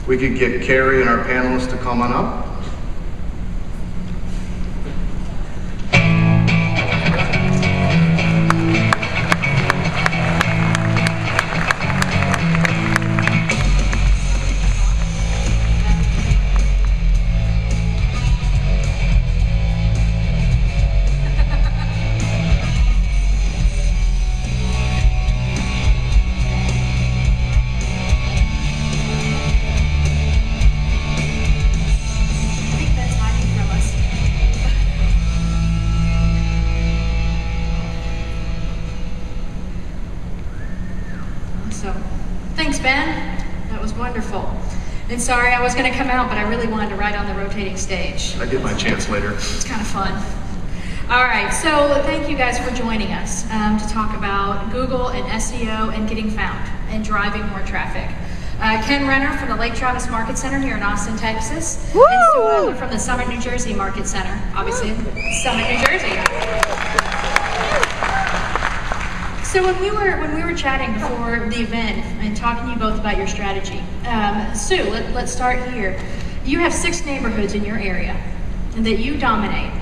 we could get Cary and our panelists to come on up. And sorry, I was going to come out, but I really wanted to ride on the rotating stage. I get my chance later. It's kind of fun. All right, so thank you guys for joining us to talk about Google and SEO and getting found and driving more traffic. Kenn Renner from the Lake Travis Market Center here in Austin, Texas. Woo! And Sue Adler from the Summit, New Jersey Market Center. Obviously, Summit, New Jersey. So when we were chatting before the event and talking to you both about your strategy, Sue, let's start here. You have 6 neighborhoods in your area that you dominate,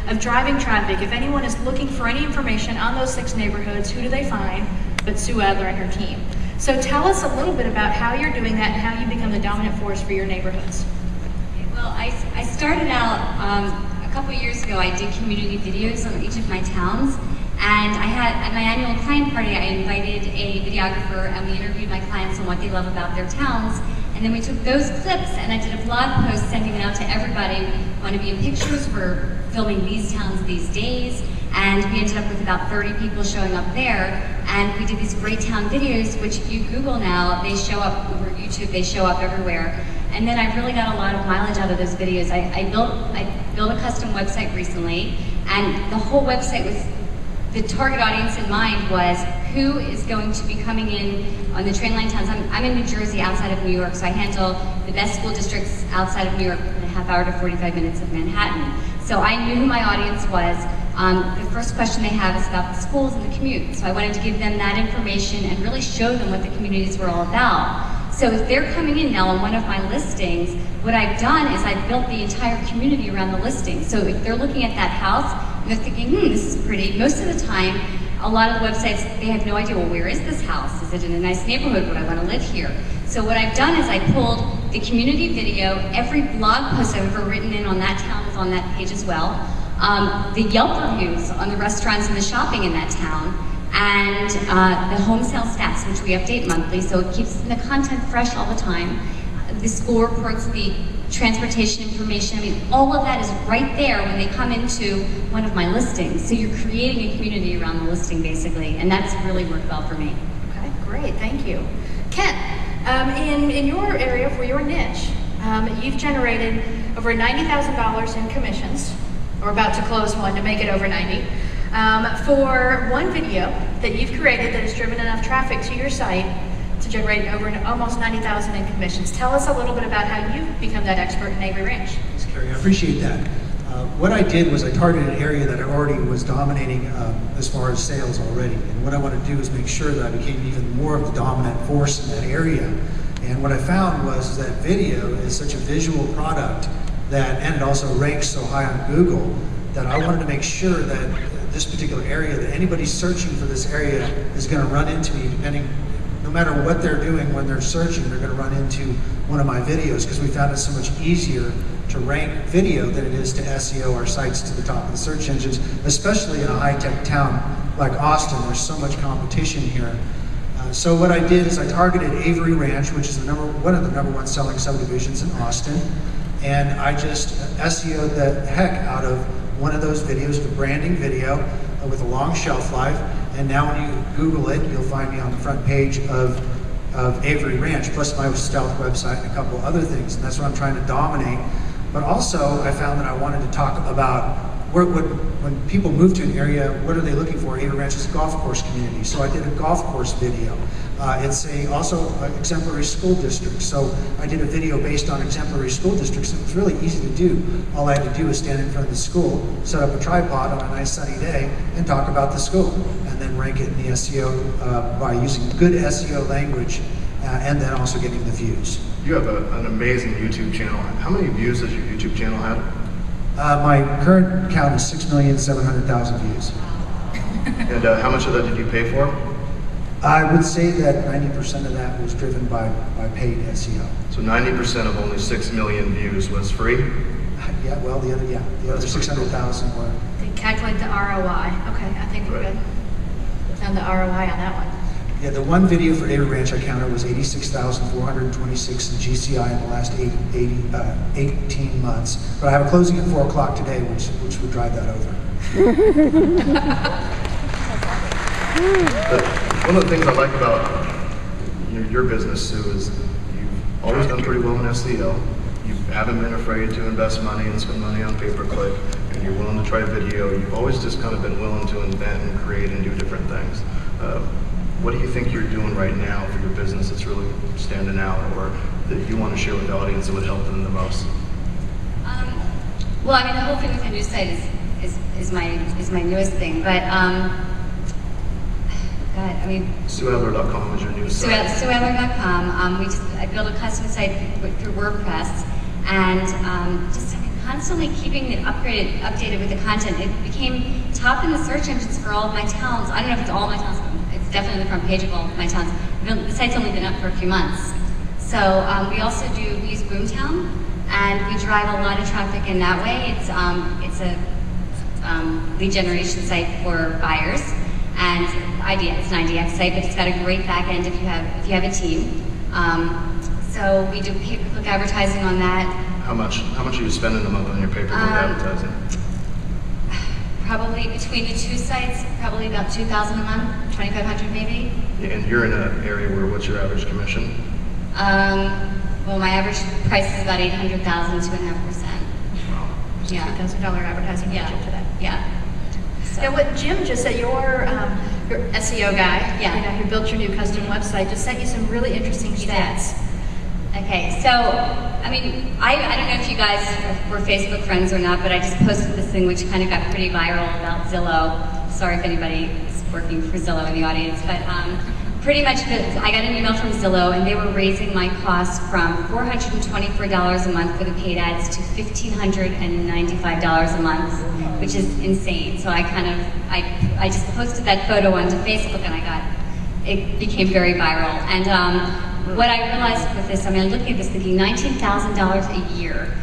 of driving traffic. If anyone is looking for any information on those 6 neighborhoods, who do they find but Sue Adler and her team? So tell us a little bit about how you're doing that and how you become the dominant force for your neighborhoods. Well, I started out a couple years ago. I did community videos on each of my towns. And I had, at my annual client party, I invited a videographer and we interviewed my clients on what they love about their towns. And then we took those clips and I did a blog post sending it out to everybody. Want to be in pictures? We're filming these towns these days. And we ended up with about 30 people showing up there. And we did these great town videos, which if you Google now, they show up over YouTube, they show up everywhere. And then I really got a lot of mileage out of those videos. I built a custom website recently, and the whole website was, the target audience in mind was who is going to be coming in on the train line towns. I'm in New Jersey, outside of New York, so I handle the best school districts outside of New York, in a half hour to 45 minutes of Manhattan. So I knew who my audience was. The first question they have is about the schools and the commute. So I wanted to give them that information and really show them what the communities were all about. So if they're coming in now on one of my listings, what I've done is I've built the entire community around the listing. So if they're looking at that house, and they're thinking, this is pretty. Most of the time, a lot of the websites, they have no idea, well, where is this house? Is it in a nice neighborhood? Would I want to live here? So what I've done is I pulled the community video, every blog post I've ever written in on that town is on that page as well, the Yelp reviews on the restaurants and the shopping in that town, and the home sale stats, which we update monthly, so it keeps the content fresh all the time. The school reports, the transportation information, I mean, all of that is right there when they come into one of my listings. So you're creating a community around the listing, basically, and that's really worked well for me. Okay, great, thank you. Kenn, in your area, for your niche, you've generated over $90,000 in commissions. We're about to close one to make it over 90. For one video that you've created that has driven enough traffic to your site to generate over almost 90,000 in commissions. Tell us a little bit about how you've become that expert in Avery Ranch. Thanks, Cary. I appreciate that. What I did was I targeted an area that I already was dominating as far as sales already. And what I want to do is make sure that I became even more of the dominant force in that area. And what I found was that video is such a visual product that, and it also ranks so high on Google, that I wanted to make sure that this particular area, that anybody searching for this area is going to run into me, depending, no matter what they're doing when they're searching, they're going to run into one of my videos, because we found it so much easier to rank video than it is to SEO our sites to the top of the search engines, especially in a high-tech town like Austin. There's so much competition here. So what I did is I targeted Avery Ranch, which is one of the #1 selling subdivisions in Austin, and I just SEO'd the heck out of one of those videos, the branding video with a long shelf life. And now when you Google it, you'll find me on the front page of Avery Ranch, plus my stealth website and a couple other things. And that's what I'm trying to dominate. But also, I found that I wanted to talk about when people move to an area, what are they looking for? Avery Ranch is a golf course community, so I did a golf course video. It's also exemplary school district, so I did a video based on exemplary school districts. It was really easy to do. All I had to do was stand in front of the school, set up a tripod on a nice sunny day, and talk about the school, and then rank it in the SEO by using good SEO language and then also getting the views. You have an amazing YouTube channel. How many views does your YouTube channel have? My current count is 6,700,000 views. And how much of that did you pay for? I would say that 90% of that was driven by paid SEO. So 90% of only 6 million views was free? Yeah, well, the other 600,000 were. They calculate the ROI. Okay, I think we're good. And the ROI on that one. Yeah, the one video for David Ranch I counted was 86,426 in GCI in the last 18 months. But I have a closing at 4 o'clock today, which would drive that over. But one of the things I like about your business, Sue, is you've always done pretty well in SEO. You haven't been afraid to invest money and spend money on pay-per-click, and you're willing to try video. You've always just kind of been willing to invent and create and do different things. What do you think you're doing right now for your business that's really standing out, or that you want to share with the audience that would help them the most? Well, I mean, the whole thing with the news site is my newest thing, but God, I mean, SueAdler.com is your news site. SueAdler.com. I built a custom site through WordPress, and just constantly keeping it updated with the content. It became top in the search engines for all of my towns. I don't know if it's all my towns, but it's definitely the front page of all of my towns. The site's only been up for a few months. So we also use Boomtown, and we drive a lot of traffic in that way. It's a lead generation site for buyers, and it's an IDX site, but it's got a great back end if you have a team. So we do pay-per-click advertising on that. How much are you spending a month on your pay-per-click advertising? Probably between the two sites, probably about $2,000 a month, $2,500 maybe. Yeah, and you're in an area where what's your average commission? Well, my average price is about $800,000, 2.5%. Wow. Yeah. $2,000 advertising budget for that. Yeah. So. Now, what Jim just said, your SEO guy, yeah, who built your new custom website, just sent you some really interesting stats. Okay, so, I mean, I don't know if you guys were Facebook friends or not, but I just posted this thing which kind of got pretty viral about Zillow. Sorry if anybody is working for Zillow in the audience, but pretty much I got an email from Zillow, and they were raising my cost from $424 a month for the paid ads to $1,595 a month, which is insane. So I just posted that photo onto Facebook, and it became very viral. And what I realized with this, I mean, I'm looking at this thinking $19,000 a year.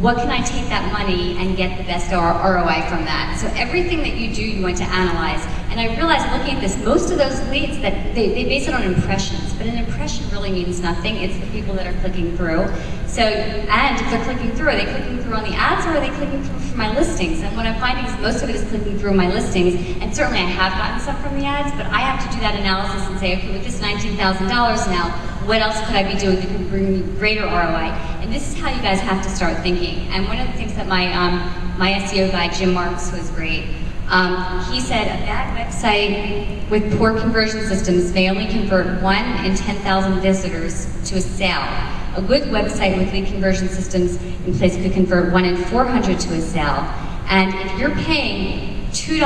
What can I take that money and get the best ROI from that? So everything that you do, you want to analyze. And I realized looking at this, most of those leads, that they base it on impressions, but an impression really means nothing. It's the people that are clicking through. So, and if they're clicking through, are they clicking through on the ads, or are they clicking through from my listings? And what I'm finding is most of it is clicking through my listings, and certainly I have gotten some from the ads, but I have to do that analysis and say, okay, with this $19,000 now, what else could I be doing that could bring me greater ROI? And this is how you guys have to start thinking. And one of the things that my SEO guy, Jim Marks, was great. He said a bad website with poor conversion systems may only convert 1 in 10,000 visitors to a sale. A good website with lead conversion systems in place could convert 1 in 400 to a sale. And if you're paying $2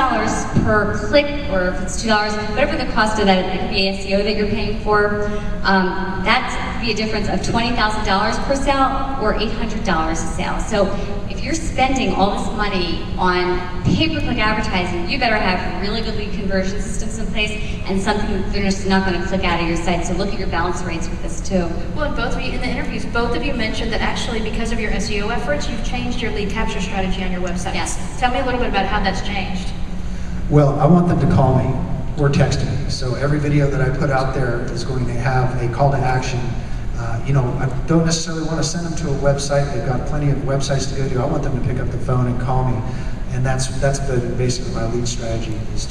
per click, or if it's $2, whatever the cost of that, it could be SEO that you're paying for, that could be a difference of $20,000 per sale or $800 a sale. So if you're spending all this money on pay-per-click advertising, you better have really good lead conversion systems in place and something that they're just not going to click out of your site. So look at your bounce rates with this too. Well, and both of you, in the interviews, both of you mentioned that actually because of your SEO efforts, you've changed your lead capture strategy on your website. Yes. Tell me a little bit about how that's changed. Well, I want them to call me or text me. So every video that I put out there is going to have a call to action. I don't necessarily want to send them to a website. They've got plenty of websites to go to. I want them to pick up the phone and call me. And that's basically my lead strategy, is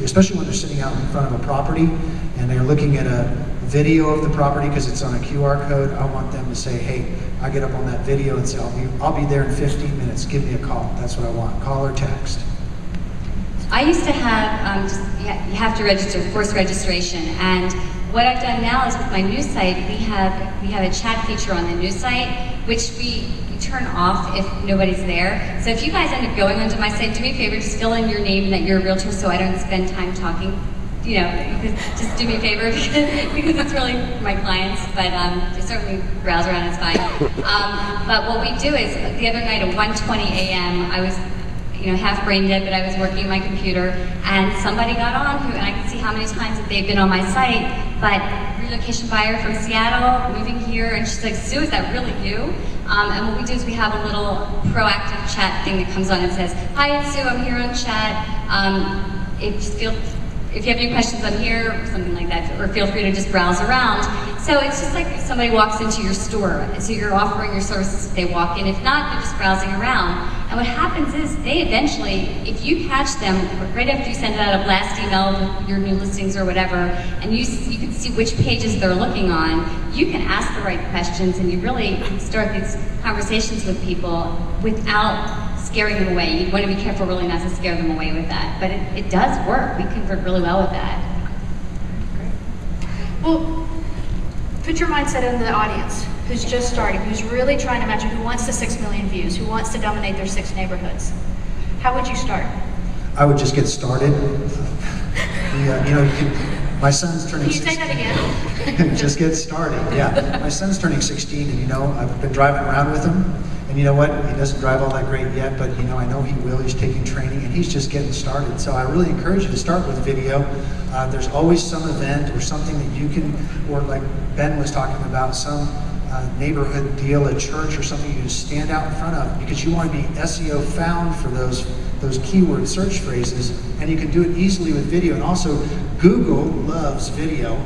especially when they're sitting out in front of a property and they're looking at a video of the property because it's on a QR code. I want them to say, hey, I get up on that video and say, I'll be there in 15 minutes. Give me a call. That's what I want. Call or text. I used to have, you have to register, forced registration, and what I've done now is with my news site, we have a chat feature on the news site, which we turn off if nobody's there. So if you guys end up going onto my site, do me a favor, just fill in your name and that you're a realtor so I don't spend time talking you know, you could just do me a favor because it's really my clients, but just certainly browse around, it's fine. But what we do is, the other night at 1:20 a.m., I was, you know, half brain dead, but I was working my computer, and somebody got on and I could see how many times that they've been on my site, but relocation buyer from Seattle, moving here, and she's like, Sue, is that really you? And what we do is we have a little proactive chat thing that comes on and says, hi, it's Sue, I'm here on chat. If you have any questions, I'm here, or something like that, or feel free to just browse around. So it's just like if somebody walks into your store, so you're offering your services if they walk in. If not, they're just browsing around. And what happens is they eventually, if you catch them right after you send out a blast email with your new listings or whatever, and you can see which pages they're looking on, you can ask the right questions and you really can start these conversations with people without scaring them away. You want to be careful really not to scare them away with that. But it does work. We convert really well with that. Great. Well, put your mindset in the audience who's just starting, who's really trying to match it, who wants the 6 million views, who wants to dominate their 6 neighborhoods. How would you start? I would just get started. You know, my son's turning 16. Can you say that again? Just get started, yeah. My son's turning 16, and you know, I've been driving around with him. And you know what? He doesn't drive all that great yet, but you know, I know he will. He's taking training, and he's just getting started. So I really encourage you to start with video. There's always some event or something that you can, or like Ben was talking about, some neighborhood deal at church or something you can stand out in front of, because you want to be SEO found for those keyword search phrases, and you can do it easily with video. And also, Google loves video,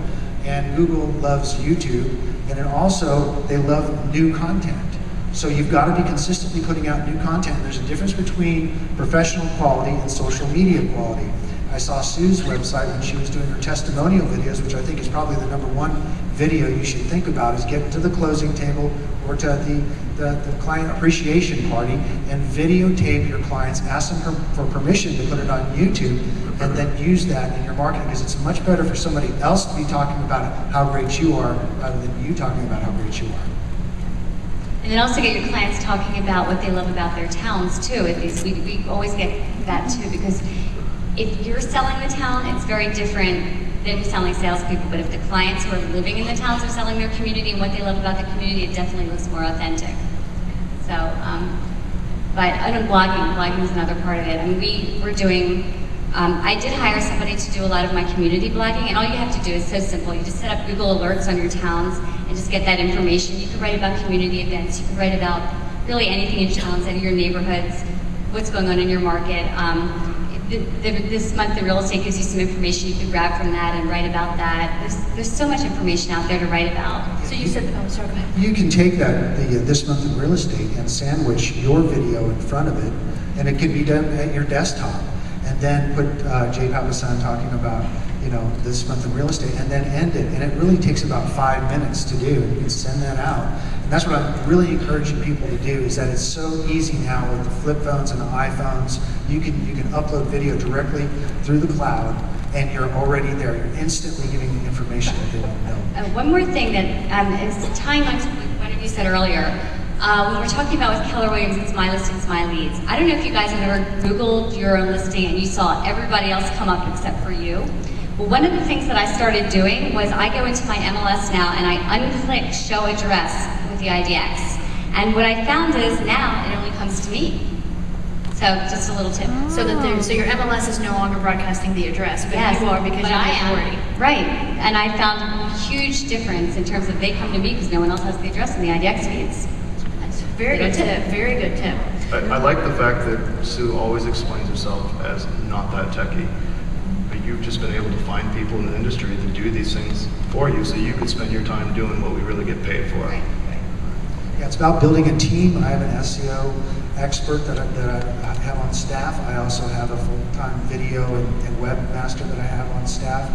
and Google loves YouTube, and then also they love new content. So you've got to be consistently putting out new content. There's a difference between professional quality and social media quality. I saw Sue's website when she was doing her testimonial videos, which I think is probably the #1 video you should think about, is get to the closing table or to the client appreciation party and videotape your clients, ask them for permission to put it on YouTube, and then use that in your marketing, because it's much better for somebody else to be talking about how great you are rather than you talking about how great you are. And then also get your clients talking about what they love about their towns too. We always get that too, because if you're selling the town, it's very different than selling salespeople. But if the clients who are living in the towns are selling their community and what they love about the community, it definitely looks more authentic. So, but I know blogging is another part of it. I mean, we're doing, I did hire somebody to do a lot of my community blogging, and all you have to do is so simple. You just set up Google alerts on your towns and just get that information. You can write about community events. You can write about really anything in your towns and your neighborhoods, what's going on in your market. This month, the real estate gives you some information you can grab from that and write about that. There's so much information out there to write about. So you said, oh, sorry, go ahead. You can take that, this month in real estate, and sandwich your video in front of it, and it can be done at your desktop. And then put Jay Papasan talking about, you know, this month in real estate, and then end it. And it really takes about 5 minutes to do. You can send that out. And that's what I'm really encouraging people to do, is that it's so easy now with the flip phones and the iPhones. You can upload video directly through the cloud, and you're already there. You're instantly giving the information that they want to know. One more thing that is tying on to what one of you said earlier. When we're talking about with Keller Williams, it's my listings, my leads. I don't know if you guys have ever Googled your own listing and you saw everybody else come up except for you. Well, one of the things that I started doing was I go into my MLS now and I unclick show address with the IDX. And what I found is now it only comes to me. So just a little tip. So your MLS is no longer broadcasting the address, but yes, you are, because you have authority. Right. And I found a huge difference in terms of they come to me because no one else has the address in the IDX feeds. Very good tip. Very good tip. I like the fact that Sue always explains herself as not that techie, but you've just been able to find people in the industry that do these things for you, so you could spend your time doing what we really get paid for. Right. Yeah, it's about building a team. I have an SEO expert that I have on staff. I also have a full-time video and webmaster that I have on staff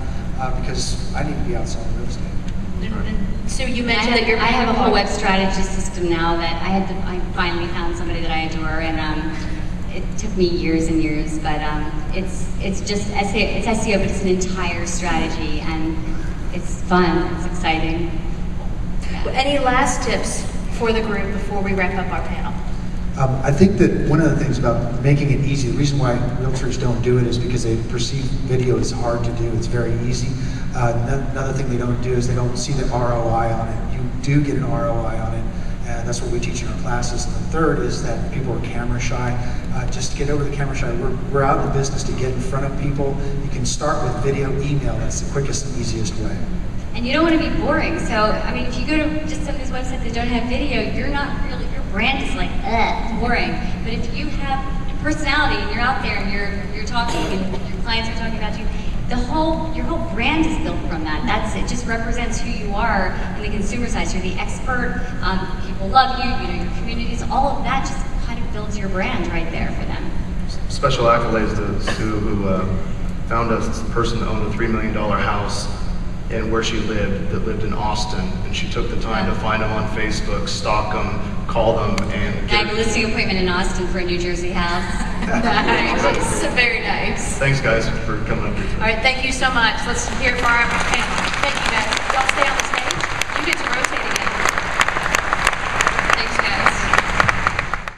because I need to be outside real estate. So you mentioned that I have a whole web strategy system now that I finally found somebody that I adore, and it took me years and years, but it's just SEO, it's SEO, but it's an entire strategy, and it's fun, it's exciting. Yeah. Any last tips for the group before we wrap up our panel? I think that one of the things about making it easy, the reason why realtors don't do it is because they perceive video is hard to do. It's very easy. Another thing they don't do is they don't see the ROI on it. You do get an ROI on it, and that's what we teach in our classes. And the third is that people are camera shy. Just get over the camera shy. We're out in the business to get in front of people. You can start with video, email. That's the quickest and easiest way. And you don't want to be boring. So, I mean, if you go to just some of these websites that don't have video, you're not really, your brand is like, boring. But if you have personality and you're out there and you're talking and your clients are talking about you, your whole brand is built from that. That's it. Just represents who you are in the consumer side. So you're the expert. People love you. You know your communities. All of that just kind of builds your brand right there for them. Special accolades to Sue, who found us the person that owned a $3 million house and where she lived in Austin, and she took the time to find them on Facebook, stalk them, call them, and I have a listing appointment in Austin for a New Jersey house. Nice. Very nice. Thanks, guys, for coming up here today. All right, thank you so much. Let's hear it for our panel. Thank you, guys. Y'all stay on the stage. You get to rotate again.